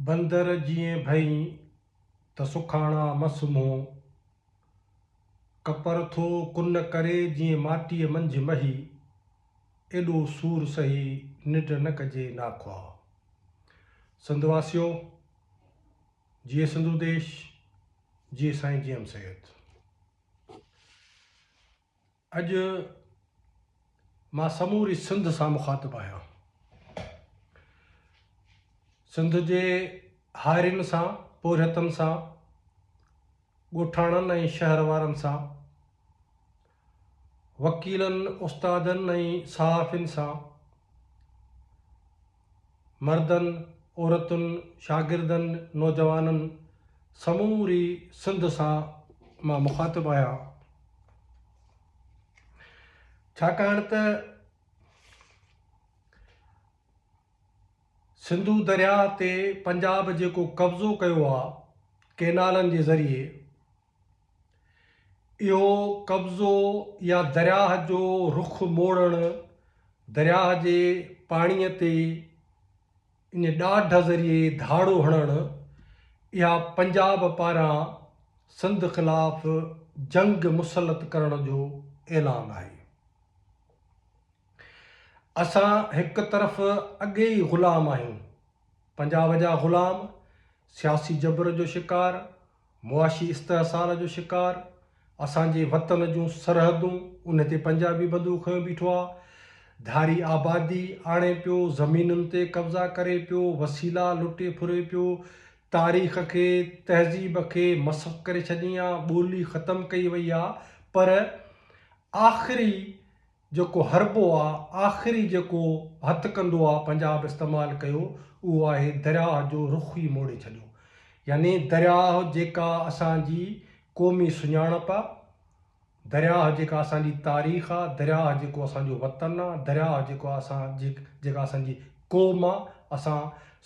बंदर जीअं भई त सुखाणा मस मुंहुं, कपर थो कुन करे जीअं माटीअ मंझि मही, एॾो सूर सही निड न कजे नाख्वा। सिंधवासियो, जिए सिंधु देश, जिए साईं जीएम सैयद। अॼु मां समूरी सिंध सां मुखातिब आहियां। सिंध जे हारियुनि सां, पोरियतनि सां, ॻोठाणनि ऐं शहर वारनि सां, वकीलनि, उस्तादनि ऐं सहाफ़ियुनि सां, मर्दनि, औरतुनि, शागिर्दनि, नौजवाननि, समूरी सिंध सां मां मुखातिब आहियां। छाकाणि त सिंधु दरिया ते पंजाब जेको कब्ज़ो कयो आहे केनालनि जे ज़रिए, इहो कब्ज़ो या दरियाह जो रुख मोड़णु, दरियाह जे पाणीअ ते इन ॾाढ ज़रिए धाड़ो हणणु, इहा पंजाब पारां सिंध ख़िलाफ़ जंग मुसलत करण जो ऐलान आहे। असां हिकु तरफ़ अॻे ई ग़ुलाम आहियूं, पंजाब जा ग़ुलाम, सियासी जबर जो शिकार, मुआशी इस्तेहसाल जो शिकार, असांजे वतन जूं सरहदूं उन ते पंजाबी बंदूक खयों बीठो आहे, धारी आबादी आणे पियो, ज़मीनुनि ते कब्ज़ा करे पियो, वसीला लुटे फुरे पियो, तारीख़ खे तहज़ीब खे मसख़ करे छॾी आहे, ॿोली ख़तमु कई वई आहे। पर आख़िरी जेको हरबो आहे, आख़िरी जेको हथु कंदो आहे पंजाब इस्तेमालु कयो, उहो आहे दरियाह जो रुख ई मोड़े छॾियो। यानी दरियाह जेका असांजी क़ौमी सुञाणप आहे, दरियाह जेका असांजी तारीख़ आहे, दरियाह जेको असांजो वतन आहे, दरियाह जेका असांजी क़ौम आहे, असां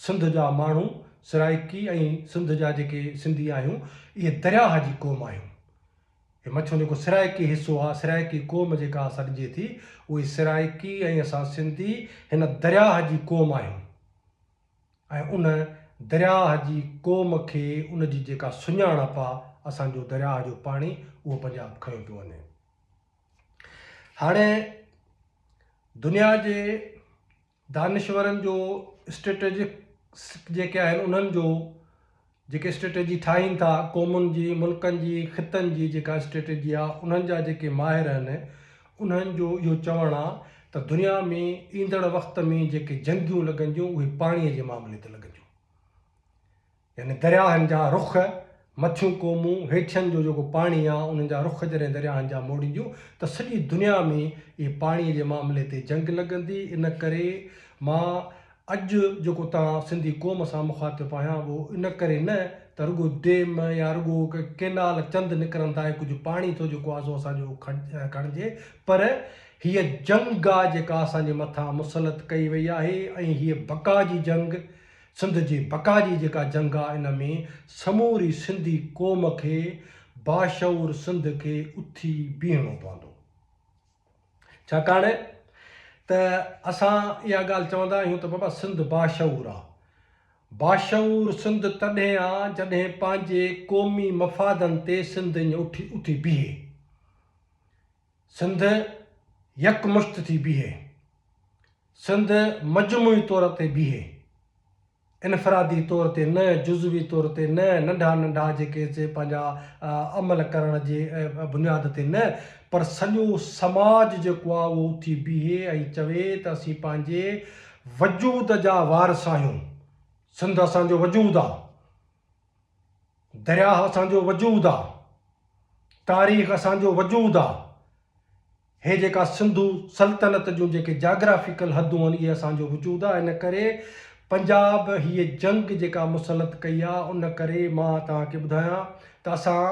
सिंध जा माण्हू सराइकी ऐं सिंध जा जेके सिंधी आहियूं, इहे दरियाह जी क़ौम आहियूं। हे मथां जेको सराइकी हिसो आहे, सराइकी क़ौम जेका सॾिजे थी, उहे सराइकी ऐं असां सिंधी हिन दरियाह जी क़ौम आहियूं। ऐं उन दरियाह जी क़ौम खे उन जी जेका सुञाणप आहे, असांजो दरियाह जो पाणी, उहो पंजाब खयो पियो वञे। हाणे दुनिया जे दानिश्वरनि जो स्ट्रेटेजिक जेके आहिनि, उन्हनि जो जेके स्ट्रेटेजी ठाहीनि था, क़ौमुनि जी, मुल्कनि जी, ख़ितनि जी जेका स्ट्रेटेजी आहे, उन्हनि जा जेके माहिर आहिनि, उन्हनि जो इहो चवणु आहे त दुनिया में ईंदड़ वक़्त में जेके जंगियूं लॻंदियूं, उहे पाणीअ जे मामले ते लॻंदियूं। यानी दरियाहनि जा रुख, मथियूं क़ौमूं, हेठियनि जो जेको पाणी आहे, उन्हनि जा रुख जॾहिं दरियाहनि जा मोड़ींदियूं, त सॼी दुनिया में इहे पाणीअ जे मामले ते जंग लॻंदी। इन करे मां अॼु जेको तव्हां सिंधी क़ौम सां मुखातिब आहियां, उहो इन करे न त रुॻो डेम या रुॻो केनाल चंद निकिरंदा आहे, कुझु पाणी थो जेको आहे सो असांजो खणिजे, पर हीअ जंग आहे जेका असांजे मथां मुसलत कई वई आहे, ऐं हीअ बका जी जंग, सिंध जी बका जी जेका जंग आहे, इन में समूरी सिंधी क़ौम खे, बाशऊर सिंध खे उथी बीहणो पवंदो। छाकाणि त असां इहा ॻाल्हि चवंदा आहियूं त बाबा सिंध बाशऊर आहे। बाशऊर सिंध तॾहिं आहे जॾहिं पंहिंजे क़ौमी मफ़ादनि ते सिंध ईअं उथी बीहे, सिंध यकमुश्त थी बीहे, सिंध मजमूई तौर ते बीहे, इनफ़रादी तौर ते न, जुज़वी तौर ते न, नंढा नंढा जेके पंहिंजा अमल करण जे बुनियाद ते न, पर सॼो समाज जेको आहे उहो उथी बीहे ऐं चवे त असीं पंहिंजे वजूद जा वारिस आहियूं। सिंध असांजो वजूद आहे, दरियाह असांजो वजूद आहे, तारीख़ असांजो वजूद आहे। हे जेका सिंधु सल्तनत जूं जेके जाग्राफिकल हदूं आहिनि, इहे असांजो वजूद आहे। इन करे पंजाब हीअ जंग जेका मुसलत कई आहे, उन करे मां तव्हांखे ॿुधायां त असां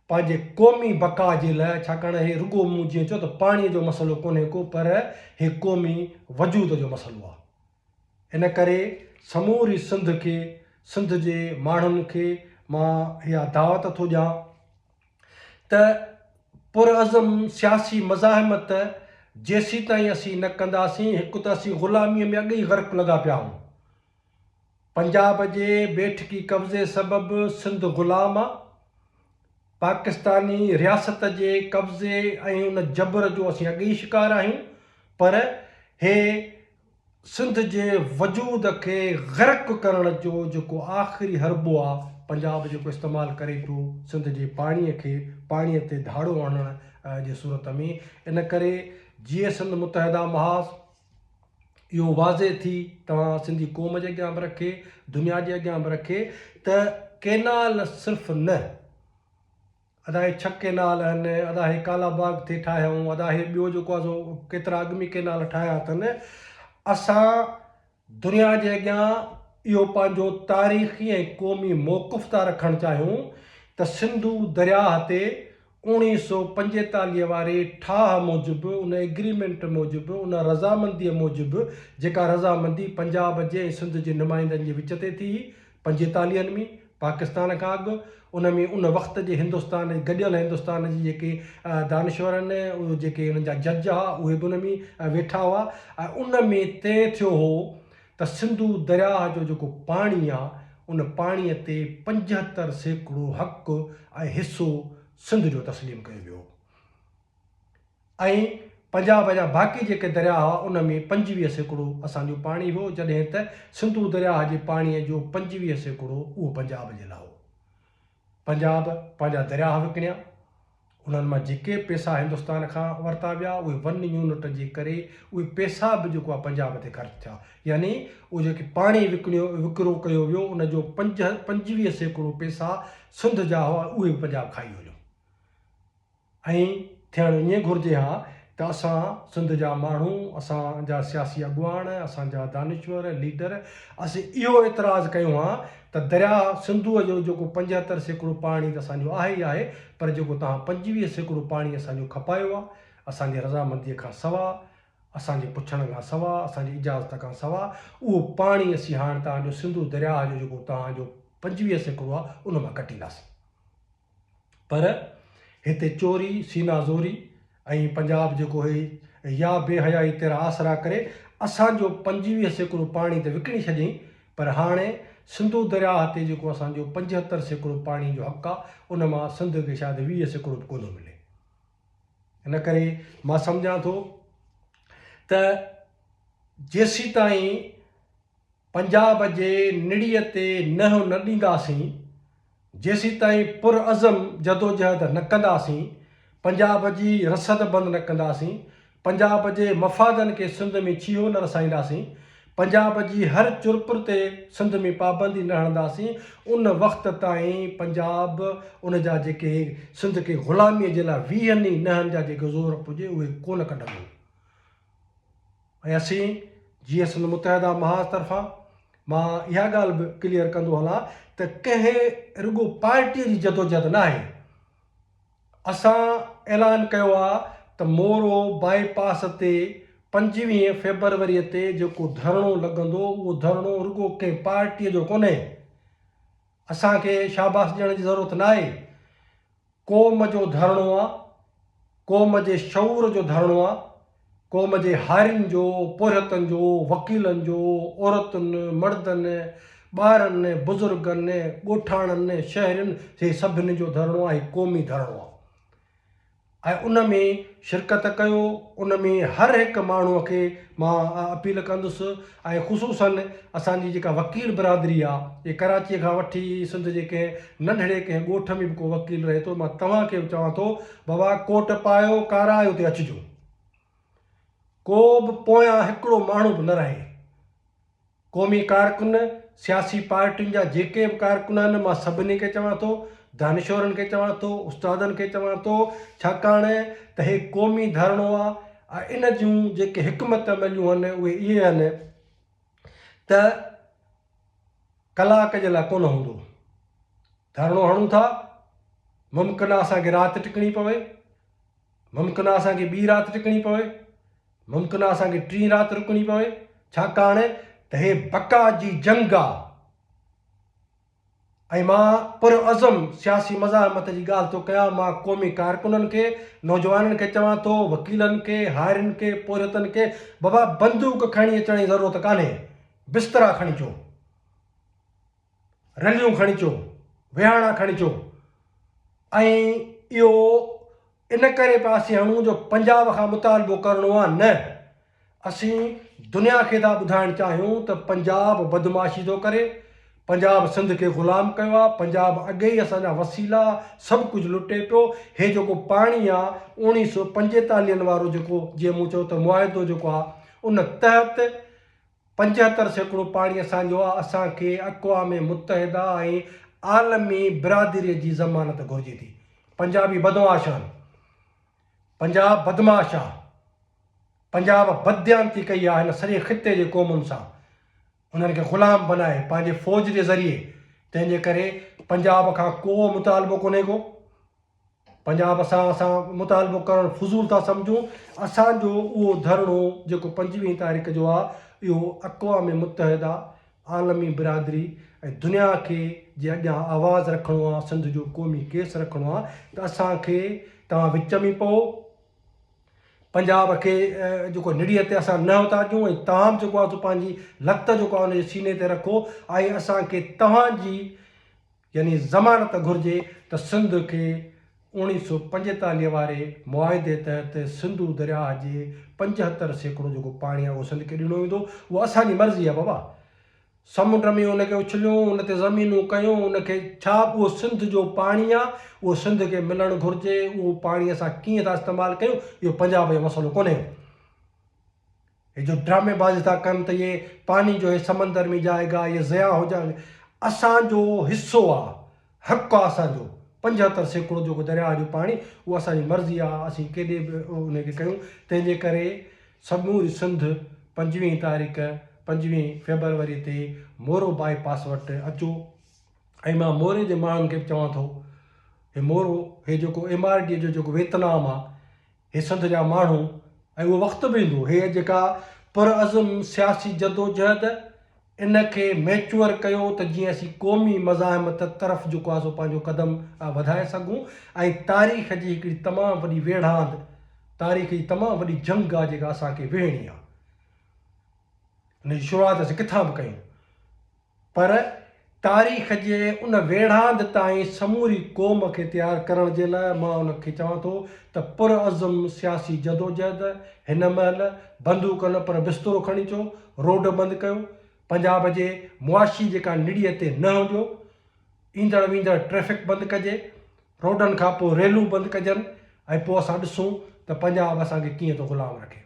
पंहिंजे क़ौमी बका जे लाइ, छाकाणि हे रुॻो मूं जीअं चयो त पाणीअ जो मसइलो कोन्हे को, पर हे क़ौमी वजूद जो मसइलो आहे। इन करे समूरी सिंध खे, सिंध जे माण्हुनि खे मां इहा दावत थो ॾियां त पुरअज़म सियासी मज़ाहिमत जेसीं ताईं असीं न कंदासीं, हिकु त असीं ग़ुलामीअ में अॻे ई ग़र्क़ लॻा पिया आहियूं। पंजाब जे बेठकी कब्ज़े सबबि सिंध ग़ुलाम आहे। पाकिस्तानी रियासत जे कब्ज़े ऐं उन जबर जो असीं अॻे ई शिकार आहियूं, पर हे सिंध जे वजूद खे ग़र्क़ करण जो जेको आख़िरी हरबो आहे पंजाब जेको इस्तेमालु करे पियो सिंध जे पाणीअ ते धाड़ो हणण जे सूरत में। इन करे जीअं सिंध मुतहदा महाज़ इहो वाज़े थी तव्हां सिंधी क़ौम जे अॻियां बि रखे, दुनिया जे अॻियां बि रखे त केनाल सिर्फ़ु न अदा हे 6 केनाल आहिनि, अदा हे कालाबाग ते ठाहियूं, अदा हे ॿियो जेको आहे सो केतिरा अॻु में केनाल ठाहिया अथनि। असां दुनिया जे अॻियां इहो पंहिंजो तारीख़ी ऐं क़ौमी मौक़ुफ़ था रखणु चाहियूं त सिंधू दरियाह ते 1945 वारे ठाह मूजिबि, उन एग्रीमेंट मूजिबि, उन रज़ामंदीअ मूजिबि, जेका रज़ामंदी पंजाब जे ऐं सिंध जे नुमाइंदनि जे विच ते थी 45 में पाकिस्तान खां अॻु, उन में उन वक़्त जे हिंदुस्तान गॾियल हिंदुस्तान जी जेके दानिश्वर आहिनि, उहे जेके उन्हनि जा जज हुआ उहे बि उन में वेठा हुआ ऐं उन में तइ थियो हो त सिंधू दरियाह जो जेको पाणी आहे उन पाणीअ ते 75% हक़ु ऐं हिसो सिंध जो तस्लीम कयो वियो ऐं पंजाब जा बाक़ी जेके दरिया हुआ उन में 25% असांजो पाणी हो, जॾहिं त सिंधू दरियाह जे पाणीअ जो 25% उहो पंजाब जे लाइ हो। पंजाब पंहिंजा दरिया विकिणिया, उन्हनि मां जेके पैसा हिंदुस्तान खां वरिता विया उहे 1 यूनिट जे करे उहे पैसा बि जेको आहे पंजाब ते ख़र्चु थिया, यानी उहो जेके पाणी विकिरो कयो वियो उन जो 25% पैसा सिंध जा हुआ उहे बि पंजाब खाई वञो। ऐं थियणु ईअं घुरिजे हा त असां सिंध जा माण्हू, असांजा सियासी अॻुवान, असांजा दानिश्वर लीडर असीं इहो एतिराज़ु कयूं हा त दरिया सिंधूअ जो जेको 75% पाणी त असांजो आहे ई आहे, पर जेको तव्हां 25% पाणी असांजो खपायो आहे असांजे रज़ामंदीअ खां सवाइ, असांजे पुछण खां सवाइ, असांजी इजाज़त खां सवाइ, उहो पाणी असीं हाणे तव्हांजो सिंधू दरिया जो जेको तव्हांजो 25% आहे उन मां कटींदासीं। पर हिते चोरी सीनाज़ोरी ऐं पंजाब जेको हे या बेहयाई तेरा आसरा करे असांजो 25% पाणी त विकिणी छॾियईं, पर हाणे सिंधू दरिया ते जेको असांजो 75% पाणी जो हक़ु आहे उन मां सिंध खे शायदि 20% बि कोन मिले। इन करे मां सम्झां थो त जेसीं ताईं पंजाब जे निड़ीअ ते नंहं न ॾींदासीं, जेसीं ताईं पुरअज़म जदोजहद न कंदासीं, पंजाब जी रसद बंदि न कंदासीं, पंजाब जे मफ़ादनि खे सिंध में छीहो न रसाईंदासीं, पंजाब जी हर चुरपुर ते सिंध में पाबंदी न हणंदासीं, उन वक़्त ताईं पंजाब उन जा जेके सिंध खे ग़ुलामीअ जे लाइ 20 नहनि जा जेके ज़ोर पुॼे उहे कोन कढंदो। ऐं असीं जीअं सिंध मुतहदा महाज़ तरफ़ां मां इहा ॻाल्हि बि क्लियर कंदो हलां त कंहिं रुॻो पार्टीअ जी जदोजहद न आहे। असां ऐलान कयो आहे त मोरो बाईपास ते 25 फेबरवरी ते जेको धरणो लॻंदो उहो धरणो रुॻो कंहिं पार्टीअ जो कोन्हे। असांखे शाबाश ॾियण जी ज़रूरत न आहे। क़ौम जो धरणो आहे, क़ौम जे शऊर जो धरणो आहे, क़ौम जे हारियुनि जो, पोरियतनि जो, वकीलनि जो, औरतुनि, मर्दनि, ॿारनि, बुज़ुर्गनि, ॻोठाणनि, शहरनि जे सभिनी जो धरणो आहे, क़ौमी धरणो आहे। ऐं उन में शिरकत कयो, उन में हर हिकु माण्हूअ खे मां अपील कंदुसि ऐं ख़ुशूसन असांजी जेका वकील बिरादरी आहे, जे कराचीअ खां वठी सिंध जे कंहिं नंढड़े कंहिं ॻोठ में बि को वकील रहे थो, मां तव्हांखे बि चवां थो बाबा कोट पायो कारायो ते अचिजो, को बि पोयां हिकिड़ो माण्हू बि न रहे। क़ौमी कारकुन, सियासी पार्टियुनि जा जेके बि कारकुन आहिनि, मां सभिनी खे चवां थो, दानिश्वरनि खे चवां थो, उस्तादनि खे चवां थो, छाकाणि त हे क़ौमी धरणो आहे ऐं इन जूं जेके हिकमत अमलियूं आहिनि उहे इहे आहिनि त कलाक जे लाइ कोन हूंदो। धरणो हणूं था, मुमकिन आहे असांखे राति टिकणी पवे, मुमकिन आहे असांखे ॿी राति टिकणी पवे, मुमकिन आहे असांखे 3 राति रुकणी पवे, छाकाणि त हे बका जी जंग आहे। ऐं मां पुरअज़म सियासी मज़ाहमत जी ॻाल्हि थो कयां, मां क़ौमी कारकुननि खे, नौजवाननि खे चवां थो, वकीलनि खे, हारियुनि खे, पोरियतनि खे, बाबा बंदूक खणी अचण जी ज़रूरत कान्हे, बिस्तरा खणी अचो। रलियूं खणी अचो, विहाणा खणी अचो। ऐं इहो इन करे पिया असीं हणूं जो पंजाब खां मुतालबो करिणो आहे, न असीं दुनिया खे था ॿुधाइणु चाहियूं त पंजाब बदमाशी थो करे, पंजाब सिंध खे ग़ुलाम कयो आहे, पंजाब अॻे ई असांजा वसीला सभु कुझु लुटे पियो। हे जेको पाणी आहे 1945 वारो जेको, जीअं मूं चयो त मुआइदो जेको आहे, उन तहत 75% पाणी असांजो आहे। असांखे अक़वाम मुतहिदा ऐं आलमी बिरादरीअ जी ज़मानत घुरिजे थी। पंजाबी बदमाश आहिनि, पंजाब बदमाश आहे, पंजाब बदयांती कई आहे हिन सॼे ख़िते जे क़ौमुनि सां, उन्हनि खे ग़ुलाम बनाए पंहिंजे फ़ौज जे ज़रिए। तंहिंजे करे पंजाब खां को मुतालबो कोन्हे को। पंजाब असां मुतालबो करणु फज़ूल था सम्झूं। असांजो उहो धरणो जेको 25 तारीख़ जो आहे, इहो अक़वाम मुतहिदा, आलमी बिरादरी ऐं दुनिया खे जे अॻियां आवाज़ु रखिणो आहे, सिंध जो क़ौमी केस रखिणो आहे, त असांखे तव्हां विच में पओ। पंजाब खे जेको निड़ीअ ते असां न उतारियूं, ऐं तव्हां जेको आहे पंहिंजी लत जेको आहे उनजे सीने ते रखो। ऐं असांखे तव्हांजी यानी ज़मानत घुरिजे त सिंध खे 1945 वारे मुआइदे तहत सिंधू दरिया जे 75% जेको पाणी आहे उहो सिंध खे ॾिनो वेंदो। उहा असांजी मर्ज़ी आहे बाबा। समुंड में उनखे उछलियूं, उन ते ज़मीनूं कयूं, उनखे छा, उहो सिंध जो पाणी आहे, उहो सिंध खे मिलणु घुरिजे। उहो पाणी असां कीअं था इस्तेमालु कयूं, इहो पंजाब जो मसइलो कोन्हे। हे जो ड्रामेबाज़ी था कनि त इहे पानी जो हे समंदर में जाएगा, ये ज़या हो जाएगा, असांजो हिसो आहे, हक़ु आहे असांजो। 75% जेको दरिया जो पाणी, उहा असांजी मर्ज़ी आहे, असीं केॾे बि उनखे कयूं। तंहिंजे करे समूरी सिंध 25 तारीख़ 25 फेबरवरी ते मोरो बाईपास वटि अचो। ऐं मां मोरे जे माण्हुनि खे बि चवां थो, हे मोरो, हे जेको MRD जो जेको वियतनाम आहे, हे सिंध जा माण्हू, ऐं उहो वक़्तु बि ईंदो, हे जेका पुरअज़म सियासी जदोजहद, इन खे मैच्योर कयो त जीअं असीं क़ौमी मज़ाहिमत तरफ़ जेको आहे सो पंहिंजो क़दम वधाए सघूं। ऐं तारीख़ जी हिकिड़ी तमामु वॾी वेढ़ांद, तारीख़ जी तमामु वॾी जंग आहे जेका असांखे विहणी आहे। हुनजी शुरूआति असीं किथां बि कयूं, पर तारीख़ जे उन वेढ़ांद ताईं समूरी क़ौम खे तयारु करण जे लाइ मां उनखे चवां थो त पुरअज़म सियासी जदोजहद हिन महिल बंदूक न पर बिस्तरो खणी अचो, रोड बंदि कयो, पंजाब जे मुआशी जेका निड़ीअ ते न हुजो, ईंदड़ वेंदड़ ट्रैफ़िक बंदि कजे, रोडनि खां पोइ रेलूं बंदि कजनि, ऐं पोइ असां ॾिसूं त पंजाब असांखे कीअं थो ग़ुलाम रखे।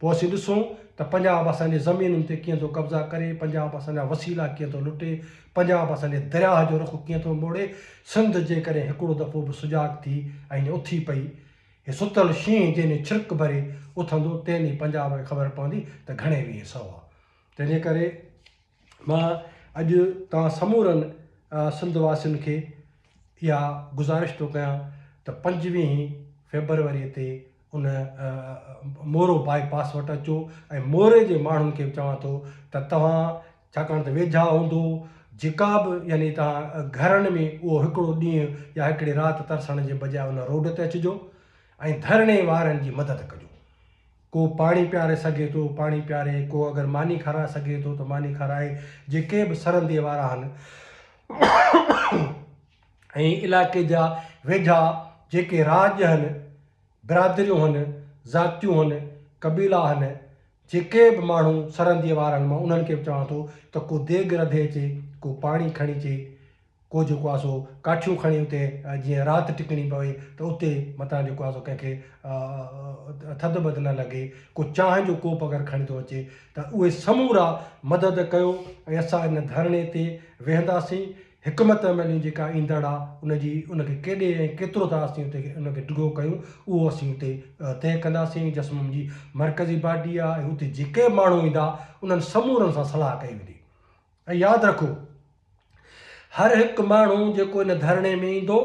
पोइ असीं ॾिसूं त पंजाब असांजे ज़मीनुनि ते कीअं थो कब्ज़ा करे, पंजाब असांजा वसीला कीअं थो लुटे, पंजाब असांजे दरिया जो रुख़ कीअं थो मोड़े। सिंध जे करे हिकिड़ो दफ़ो बि सुजाग थी ऐं उथी पई, हे सुतल शींहं जंहिं छिरिक भरे उथंदो, तंहिं पंजाब खे ख़बर पवंदी त घणे वीह सौ आहे। तंहिंजे करे मां अॼु तव्हां समूरनि सिंध वासियुनि खे इहा गुज़ारिश थो कयां त 25 फेबरवरी ते उन मोरो बाईपास वटि अचो। ऐं मोरे जे माण्हुनि खे बि चवां थो त तव्हां, छाकाणि त वेझा हूंदो, जेका बि यानी तव्हां घरनि में, उहो हिकिड़ो ॾींहुं या हिकिड़ी राति तरसण जे बजाए उन रोड ते अचिजो ऐं धरणे वारनि जी मदद कजो। को पाणी पियारे सघे थो पाणी पियारे, को अगरि मानी खाराए सघे थो त मानी खाराए। जेके बि सरहदीअ वारा आहिनि ऐं इलाइक़े जा वेझा जेके राज आहिनि, बिरादरियूं आहिनि, ज़ातियूं आहिनि, कबीला आहिनि, जेके बि माण्हू सरहदीअ वारा आहिनि, मां उन्हनि खे बि चवां थो त को देॻ रधे अचे, को पाणी खणी अचे, को जेको आहे सो काठियूं खणी उते जीअं राति टिकणी पवे त उते मथां जेको आहे सो कंहिंखे थधि बधि न लॻे, को चांहि जो कोप अगरि खणी थो अचे त उहे समूरा मदद कयो। ऐं असां इन धरणे ते वेहंदासीं। हिकमत अमली जेका ईंदड़ आहे उनखे केॾे ऐं केतिरो था असीं उते उनखे डिघो कयूं, उहो असीं उते तइ कंदासीं। जसमूम जी मरकज़ी पार्टी आहे, ऐं उते जेके माण्हू ईंदा उन्हनि समूरनि सां सलाह कई वेंदी। ऐं यादि रखो, हर हिकु माण्हू जेको इन धरणे में ईंदो,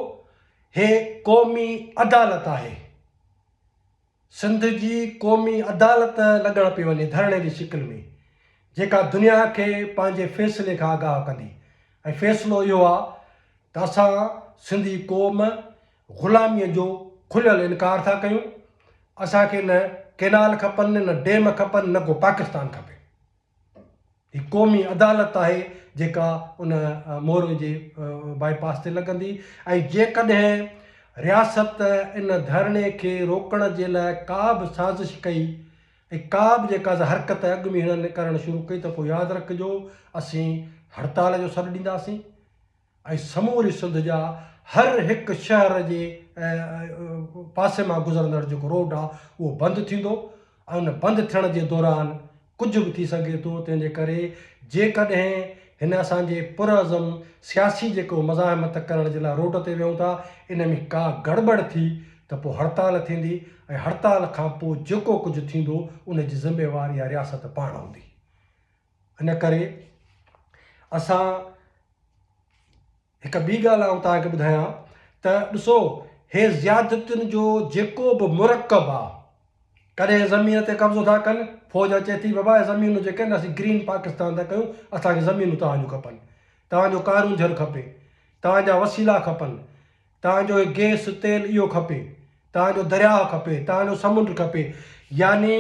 हे क़ौमी अदालत आहे। सिंध जी क़ौमी अदालत लॻण पई वञे धरणे जी शिकिल में, जेका दुनिया खे पंहिंजे फ़ैसिले खां आगाह कंदी। ऐं फ़ैसिलो इहो आहे त असां सिंधी क़ौम ग़ुलामीअ जो खुलियल इनकार था कयूं। असांखे न केनाल खपनि, न डेम खपनि, न को पाकिस्तान खपे। हीअ क़ौमी अदालत आहे जेका उन मोर जे बाईपास ते लॻंदी। ऐं जेकॾहिं रियासत इन धरणे खे रोकण जे लाइ का बि साज़िश कई ऐं का बि जेका हरकत अॻु में हिननि करणु शुरू कई त पोइ यादि रखिजो असीं हड़ताल जो सॾु ॾींदासीं ऐं समूरी सिंध जा हर हिकु शहर जे पासे मां गुज़रंदड़ जेको रोड आहे उहो बंदि थींदो ऐं उन बंदि थियण जे दौरान कुझु बि थी सघे थो। तंहिंजे करे जेकॾहिं हिन असांजे पुरअज़म सियासी जेको मज़ाहमत करण जे लाइ रोड ते वियूं था इन में का गड़बड़ थी त पोइ हड़ताल थींदी ऐं हड़ताल खां पोइ जेको कुझु थींदो उन जी ज़िमेवारी या रियासत पाण हूंदी। इन करे असां हिकु ॿी ॻाल्हि आऊं तव्हांखे ॿुधायां त ॾिसो हे ज़ियादतियुनि जो जेको बि मुरकब आहे कॾहिं ज़मीन ते कब्ज़ो था कनि फ़ौज अचे थी बाबा ज़मीनूं जेके आहिनि असीं ग्रीन पाकिस्तान था कयूं असांखे ज़मीनूं तव्हांजूं खपनि तव्हांजो कानून झल खपे तव्हांजा वसीला खपनि तव्हांजो गैस तेल इहो खपे तव्हांजो दरिया खपे तव्हांजो समुंड खपे। यानी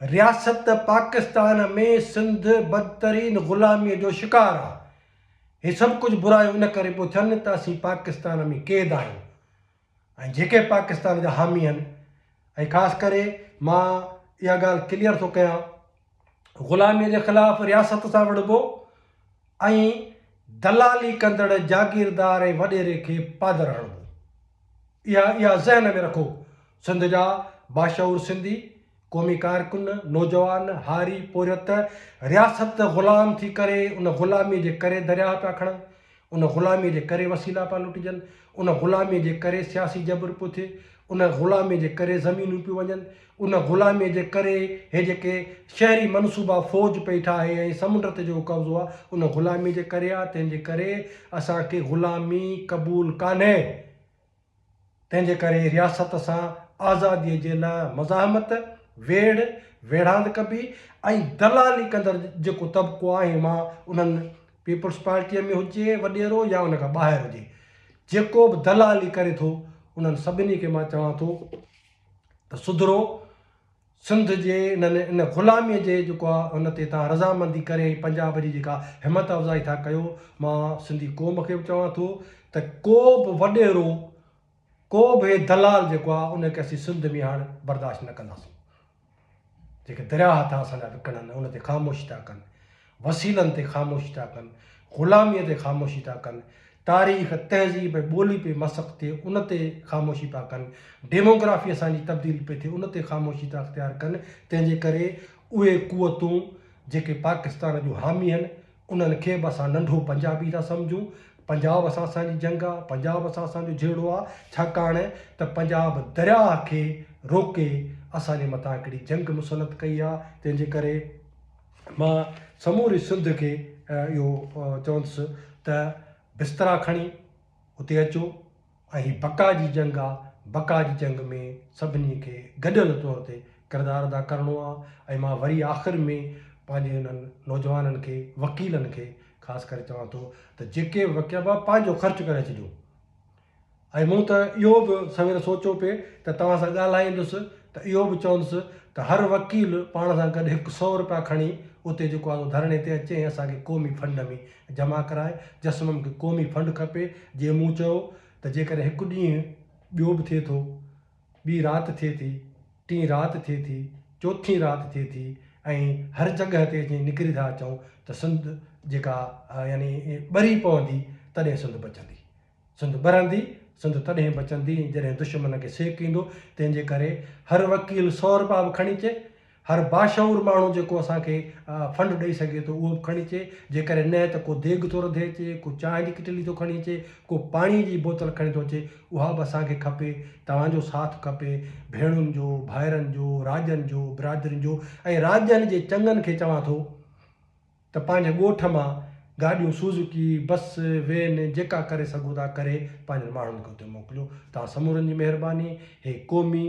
रियासत पाकिस्तान में सिंध बदतरीन ग़ुलामीअ जो शिकार आहे। हे सभु कुझु बुरायूं इन करे पोइ थियनि त असीं पाकिस्तान में क़ैद आहियूं ऐं जेके पाकिस्तान जा हामी आहिनि ऐं ख़ासि करे मां इहा ॻाल्हि क्लियर थो कयां ग़ुलामीअ जे ख़िलाफ़ु रियासत सां विढ़िबो ऐं दलाली कंदड़ जागीरदार ऐं वॾेरे खे पादर हणिबो। इहा ज़हन में रखो। सिंध जा बाशऊर सिंधी क़ौमी कारकुन नौजवान हारी पोरियत रियासत ग़ुलाम थी करे उन ग़ुलामीअ जे करे दरिया पिया खणनि उन ग़ुलामीअ जे करे वसीला पिया लुटिजनि उन ग़ुलामीअ जे करे सियासी जबर पियो थिए उन ग़ुलामीअ जे करे ज़मीनूं पियूं वञनि उन ग़ुलामीअ जे करे हे जेके शहरी मनसूबा फ़ौज पई ठाहे ऐं समुंड ते जो कब्ज़ो आहे उन ग़ुलामीअ जे करे आहे। तंहिंजे करे असांखे ग़ुलामी क़बूल कान्हे। तंहिंजे करे रियासत सां आज़ादीअ जे लाइ मज़ाहमत वेढ़ांद कबी ऐं दलाली कंदड़ जेको तबिको आहे मां उन्हनि पीपल्स पार्टीअ में हुजे वॾेरो या उन खां ॿाहिरि हुजे जेको बि दलाली करे थो उन्हनि सभिनी खे मां चवां थो त सुधरो। सिंध जे इन ग़ुलामीअ जे जेको आहे उन ते तव्हां रज़ामंदी करे पंजाब जी जेका हिमत अफ़ज़ाई था कयो मां सिंधी क़ौम खे बि चवां थो त को बि वॾेरो को बि दलाल जेको आहे उनखे असीं सिंध में हाणे बर्दाश्त न कंदासीं। जेके दरिया था असांजा विकिणनि उन ते ख़ामोशी था कनि वसीलनि ते ख़ामोशी था कनि ग़ुलामीअ ते ख़ामोशी था कनि तारीख़ तहज़ीब ॿोली पे मसक़ थिए उन ते ख़ामोशी पिया कनि डेमोग्राफी असांजी तब्दील पई थिए उन ते ख़ामोशी था अख़्तियार कनि। तंहिंजे करे उहे क़ुवतूं जेके पाकिस्तान जूं हामी आहिनि उन्हनि खे बि असां नंढो पंजाबी था सम्झूं। पंजाब असांजी जंग आहे पंजाब असांजो जहिड़ो आहे छाकाणि त पंजाब दरिया खे रोके असांजे मथां हिकिड़ी जंग मुसलत कई आहे। तंहिंजे करे मां समूरी सिंध खे इहो चवंदुसि त बिस्तरा खणी उते अचो ऐं बका जी जंग आहे बका जी जंग में सभिनी खे गॾियल तौर ते किरदारु अदा करिणो आहे। ऐं मां वरी आख़िर में पंहिंजे उन्हनि नौजवाननि खे वकीलनि खे ख़ासि करे चवां थो त जेके वकील पंहिंजो ख़र्चु करे अचिजो। ऐं मूं त इहो बि सवेर सोचियो पिए त तव्हां सां ॻाल्हाईंदुसि त इहो बि चवंदुसि त हर वकील पाण सां गॾु 100 रुपया खणी उते जेको आहे धरणे ते अचे ऐं असांखे क़ौमी फंड में जमा कराए। जसि मूंखे क़ौमी फंड खपे जीअं मूं चयो त जेकॾहिं हिकु ॾींहुं ॿियो बि थिए थो ॿी राति थिए थी टीं राति थिए थी चोथीं राति थिए थी ऐं हर जॻह ते जीअं निकिरी था अचूं त सिंध जेका यानी ॿरी पवंदी तॾहिं सिंध बचंदी सिंध ॿरंदी सिंध तॾहिं बचंदी जॾहिं दुश्मन खे सेक ईंदो। तंहिंजे करे हर वकील 100 रुपया बि खणी अचे हर बाशऊर माण्हू जेको असांखे फंड ॾेई सघे थो उहो बि खणी अचे। जेकॾहिं न त को देॻ थो रधे अचे को चांहि जी किटली थो खणी अचे को पाणीअ जी बोतल खणी थो अचे उहा बि असांखे खपे। तव्हांजो साथ खपे भेणुनि जो भाइरनि जो राजनि जो बिरादरियुनि जो ऐं राज्यनि जे चङनि खे चवां थो त पंहिंजे ॻोठ मां गाॾियूं सुज़ुकी बस वेन जेका करे सघो था करे पंहिंजनि माण्हुनि खे उते मोकिलियो। तव्हां समूरनि जी महिरबानी। हे क़ौमी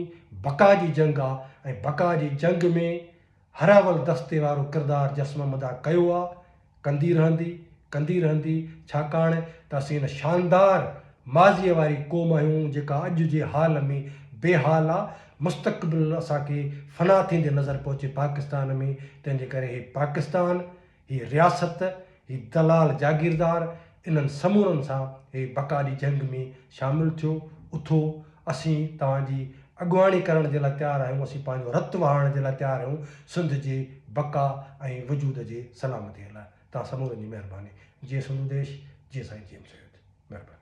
बका जी जंग आहे ऐं बका जी जंग में हरावल दस्ते वारो किरदारु जस्म अदा कयो आहे कंदी रहंदी छाकाणि त असीं हिन शानदार माज़ीअ वारी क़ौम आहियूं जेका अॼु जे हाल में बेहाल आहे। मुस्तक़बिल असांखे फना थींदे नज़र पियो अचे पाकिस्तान में। तंहिंजे करे हे पाकिस्तान हीअ रियासत ही दलाल जागीरदार इन्हनि समूरनि सां हे बका जी जंग में शामिलु थियो। उथो असीं तव्हांजी अॻुवाणी करण जे लाइ तयारु आहियूं, असीं पंहिंजो रतु वहाइण जे लाइ तयारु आहियूं सिंध जे बका ऐं वजूद जे सलामतीअ लाइ। तव्हां समूरनि जी महिरबानी। जीअं सिंधु देश, जीअं साईं जी महिरबानी।